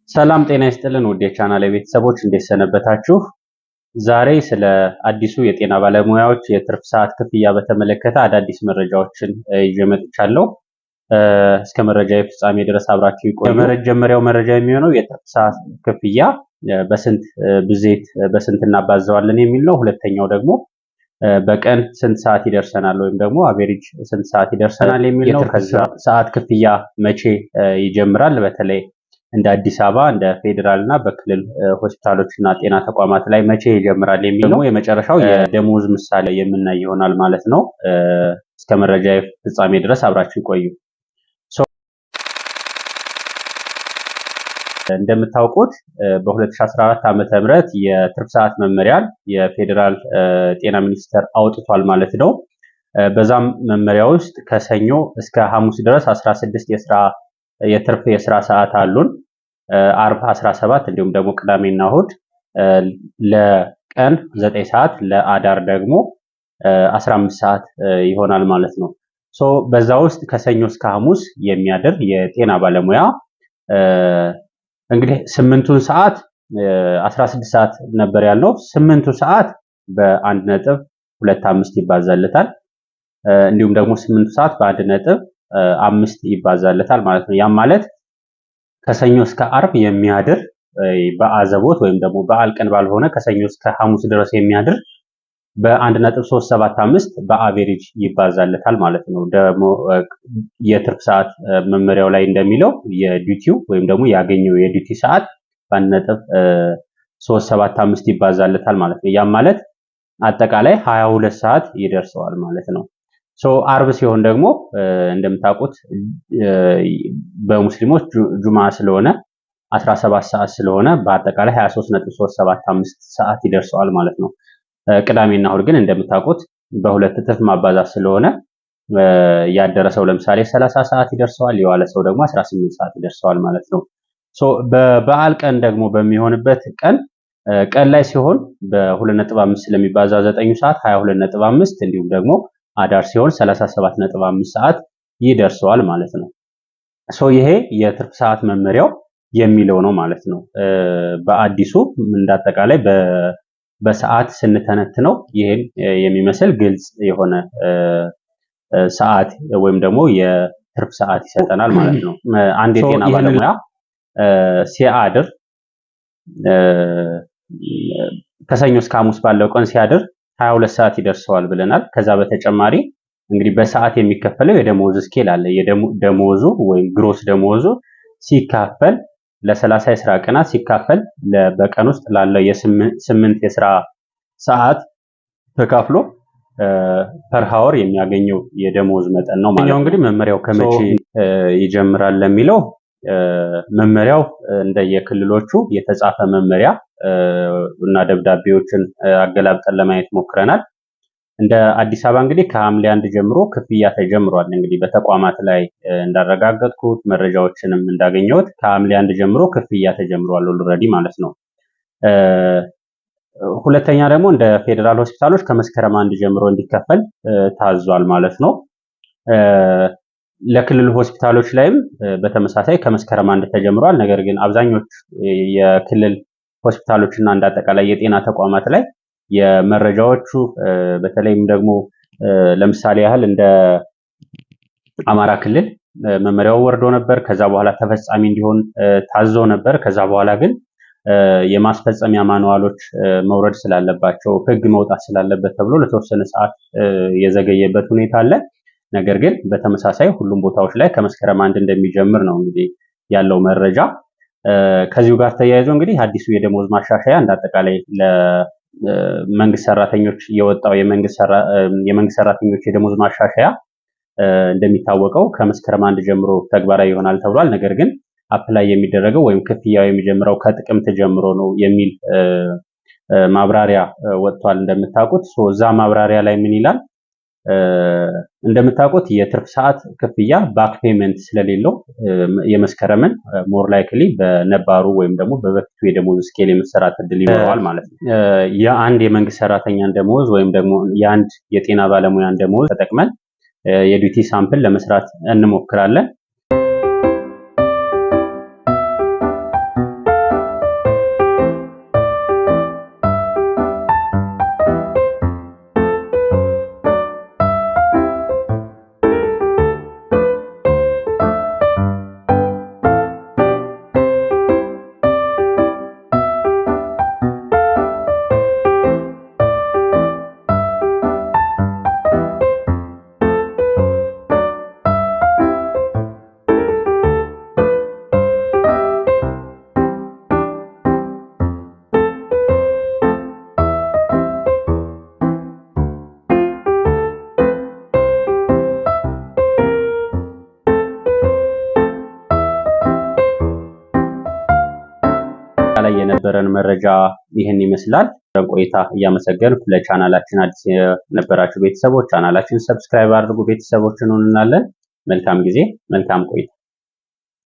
ሰላም ጤና ይስጥልን ውድ የቻናሌ ቤተሰቦች እንዴት ሰነበታችሁ? ዛሬ ስለ አዲሱ የጤና ባለሙያዎች የትርፍ ሰዓት ክፍያ በተመለከተ አዳዲስ መረጃዎችን ይዤ መጥቻለሁ። እስከ መረጃው ፍጻሜ ድረስ አብራችሁ ይቆዩ። የመጀመሪያው መረጃ የሚሆነው የትርፍ ሰዓት ክፍያ በስንት ብዜት በስንት እናባዛዋለን የሚል ነው። ሁለተኛው ደግሞ በቀን ስንት ሰዓት ይደርሰናል ወይም ደግሞ አቬሬጅ ስንት ሰዓት ይደርሰናል የሚል ነው። ከዛ ሰዓት ክፍያ መቼ ይጀምራል? በተለይ እንደ አዲስ አበባ እንደ ፌዴራል እና በክልል ሆስፒታሎች እና ጤና ተቋማት ላይ መቼ ይጀምራል የሚል ነው። የመጨረሻው የደሞዝ ምሳሌ የምናይ ይሆናል ማለት ነው። እስከ መረጃ ፍጻሜ ድረስ አብራችሁ ይቆዩ። እንደምታውቁት በ2014 ዓመተ ምህረት የትርፍ ሰዓት መመሪያን የፌዴራል ጤና ሚኒስቴር አውጥቷል ማለት ነው። በዛም መመሪያ ውስጥ ከሰኞ እስከ ሐሙስ ድረስ 16 የትርፍ የስራ ሰዓት አሉን። አርብ 17 እንዲሁም ደግሞ ቅዳሜና እሁድ ለቀን 9 ሰዓት ለአዳር ደግሞ 15 ሰዓት ይሆናል ማለት ነው። በዛ ውስጥ ከሰኞ እስከ ሐሙስ የሚያድር የጤና ባለሙያ እንግዲህ 8ቱን ሰዓት 16 ሰዓት ነበር ያልነው። 8ቱ ሰዓት በ1.25 ይባዛለታል። እንዲሁም ደግሞ 8ቱ ሰዓት በ1.5 ይባዛለታል ማለት ነው። ያም ማለት ከሰኞ እስከ አርብ የሚያድር በአዘቦት ወይም ደግሞ በዓል ቀን ባልሆነ ከሰኞ እስከ ሐሙስ ድረስ የሚያድር በ1.375 በአቬሬጅ ይባዛለታል ማለት ነው። ደግሞ የትርፍ ሰዓት መመሪያው ላይ እንደሚለው የዲዩቲው ወይም ደግሞ ያገኘው የዲዩቲ ሰዓት በ1.375 ይባዛለታል ማለት ነው። ያም ማለት አጠቃላይ 22 ሰዓት ይደርሰዋል ማለት ነው። አርብ ሲሆን ደግሞ እንደምታውቁት በሙስሊሞች ጁማ ስለሆነ 17 ሰዓት ስለሆነ በአጠቃላይ 23.375 ሰዓት ይደርሰዋል ማለት ነው። ቅዳሜና እሁድ ግን እንደምታውቁት በሁለት እጥፍ ማባዛት ስለሆነ ያደረሰው ለምሳሌ 30 ሰዓት ይደርሰዋል፣ የዋለ ሰው ደግሞ 18 ሰዓት ይደርሰዋል ማለት ነው። በበዓል ቀን ደግሞ በሚሆንበት ቀን ላይ ሲሆን በ2.5 ስለሚባዛ 9 ሰዓት 22.5 እንዲሁም ደግሞ አዳር ሲሆን 37.5 ሰዓት ይደርሰዋል ማለት ነው። ይሄ የትርፍ ሰዓት መመሪያው የሚለው ነው ማለት ነው። በአዲሱ እንዳጠቃላይ በሰዓት ስንተነትነው ይሄን የሚመስል ግልጽ የሆነ ሰዓት ወይም ደግሞ የትርፍ ሰዓት ይሰጠናል ማለት ነው። አንድ የጤና ባለሙያ ሲያድር ከሰኞ እስከ ሐሙስ ባለው ቀን ሲያድር 22 ሰዓት ይደርሰዋል ብለናል። ከዛ በተጨማሪ እንግዲህ በሰዓት የሚከፈለው የደሞዝ ስኬል አለ። የደሞዙ ወይም ግሮስ ደሞዙ ሲካፈል ለ30 የስራ ቀናት ሲካፈል በቀን ውስጥ ላለው የ8 የስራ ሰዓት ተካፍሎ ፐር ሃወር የሚያገኘው የደሞዝ መጠን ነው ማለት ነው። እንግዲህ መመሪያው ከመቼ ይጀምራል ለሚለው መመሪያው እንደየክልሎቹ የተጻፈ መመሪያ እና ደብዳቤዎችን አገላብጠን ለማየት ሞክረናል። እንደ አዲስ አበባ እንግዲህ ከሐምሌ 1 ጀምሮ ክፍያ ተጀምሯል። እንግዲህ በተቋማት ላይ እንዳረጋገጥኩት መረጃዎችንም እንዳገኘሁት ከሐምሌ 1 ጀምሮ ክፍያ ተጀምሯል ኦልሬዲ ማለት ነው። ሁለተኛ ደግሞ እንደ ፌዴራል ሆስፒታሎች ከመስከረም 1 ጀምሮ እንዲከፈል ታዟል ማለት ነው። ለክልል ሆስፒታሎች ላይም በተመሳሳይ ከመስከረም 1 ተጀምሯል። ነገር ግን አብዛኞቹ የክልል ሆስፒታሎች እና እንዳጠቃላይ የጤና ተቋማት ላይ የመረጃዎቹ በተለይም ደግሞ ለምሳሌ ያህል እንደ አማራ ክልል መመሪያው ወርዶ ነበር። ከዛ በኋላ ተፈጻሚ እንዲሆን ታዞ ነበር። ከዛ በኋላ ግን የማስፈጸሚያ ማኑዋሎች መውረድ ስላለባቸው ሕግ መውጣት ስላለበት ተብሎ ለተወሰነ ሰዓት የዘገየበት ሁኔታ አለ። ነገር ግን በተመሳሳይ ሁሉም ቦታዎች ላይ ከመስከረም 1 እንደሚጀምር ነው እንግዲህ ያለው መረጃ። ከዚሁ ጋር ተያይዞ እንግዲህ አዲሱ የደሞዝ ማሻሻያ እንዳጠቃላይ ለመንግስት ሰራተኞች የወጣው የመንግስት ሰራተኞች የደሞዝ ማሻሻያ እንደሚታወቀው ከመስከረም 1 ጀምሮ ተግባራዊ ይሆናል ተብሏል። ነገር ግን አፕላይ የሚደረገው ወይም ክፍያው የሚጀምረው ከጥቅምት ጀምሮ ነው የሚል ማብራሪያ ወጥቷል እንደምታውቁት። እዛ ማብራሪያ ላይ ምን ይላል? እንደምታውቁት የትርፍ ሰዓት ክፍያ ባክ ፔመንት ስለሌለው የመስከረምን ሞር ላይክሊ በነባሩ ወይም ደግሞ በበፊቱ የደሞዝ ስኬል የመሰራት እድል ይኖረዋል ማለት ነው። የአንድ የመንግስት ሰራተኛን ደሞዝ ወይም ደግሞ የአንድ የጤና ባለሙያን ደሞዝ ተጠቅመን የዲዩቲ ሳምፕል ለመስራት እንሞክራለን። አጠቃላይ የነበረን መረጃ ይህን ይመስላል። ቆይታ እያመሰገንኩ ለቻናላችን አዲስ የነበራችሁ ቤተሰቦች ቻናላችን ሰብስክራይብ አድርጉ፣ ቤተሰቦችን እንሆናለን። መልካም ጊዜ፣ መልካም ቆይታ።